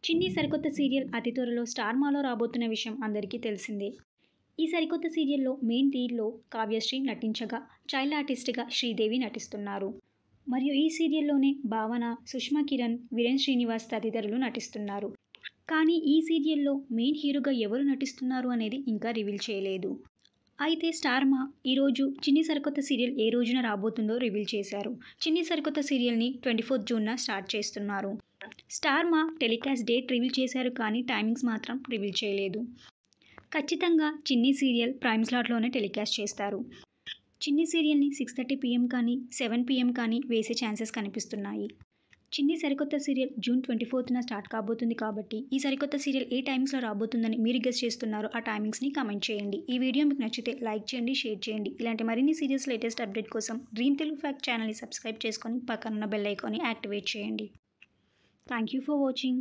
చిన్ని సరికొత్త సీరియల్ అతి త్వరలో స్టార్ మాలో రాబోతున్న విషయం అందరికీ తెలిసిందే. ఈ సరికొత్త సీరియల్‌లో మెయిన్ లీడ్‌లో కావ్యశ్రీ నటించగా, చైల్డ్ ఆర్టిస్ట్‌గా శ్రీదేవి నటిస్తున్నారు. మరియు ఈ సీరియల్‌లోనే భావన, సుష్మా కిరణ్, వీరేన్ శ్రీనివాస్ తదితరులు నటిస్తున్నారు. కానీ ఈ సీరియల్‌లో మెయిన్ హీరోగా ఎవరు నటిస్తున్నారు అనేది ఇంకా రివీల్ చేయలేదు. అయితే స్టార్ మా ఈరోజు చిన్ని సరికొత్త సీరియల్ ఏ రోజున రాబోతుందో రివీల్ చేశారు. చిన్ని సరికొత్త సీరియల్‌ని 24th జూన్‌న స్టార్ట్ చేస్తున్నారు. స్టార్ మా టెలికాస్ట్ డేట్ రివీల్ చేశారు కానీ టైమింగ్స్ మాత్రం రివీల్ చేయలేదు. ఖచ్చితంగా చిన్ని సీరియల్ ప్రైమ్ స్లాట్‌లోనే టెలికాస్ట్ చేస్తారు. చిన్ని సీరియల్‌ని 6:30 PM కానీ 7 PM కానీ వేసే ఛాన్సెస్ కనిపిస్తున్నాయి. చిన్ని సరికొత్త సీరియల్ జూన్ 24న స్టార్ట్ కాబోతుంది కాబట్టి ఈ సరికొత్త సీరియల్ ఏ టైమ్స్‌లో రాబోతుందని మీరు గెస్ చేస్తున్నారో ఆ టైమింగ్స్‌ని కామెంట్ చేయండి. ఈ వీడియో మీకు నచ్చితే లైక్ చేయండి, షేర్ చేయండి. ఇలాంటి మరిన్ని సీరియల్స్ లేటెస్ట్ అప్డేట్ కోసం డ్రీమ్ తెలుగు ఫ్యాక్ట్ ఛానల్‌ని సబ్స్క్రైబ్ చేసుకొని పక్కనున్న బెల్ ఐకాన్ని యాక్టివేట్ చేయండి. Thank you for watching.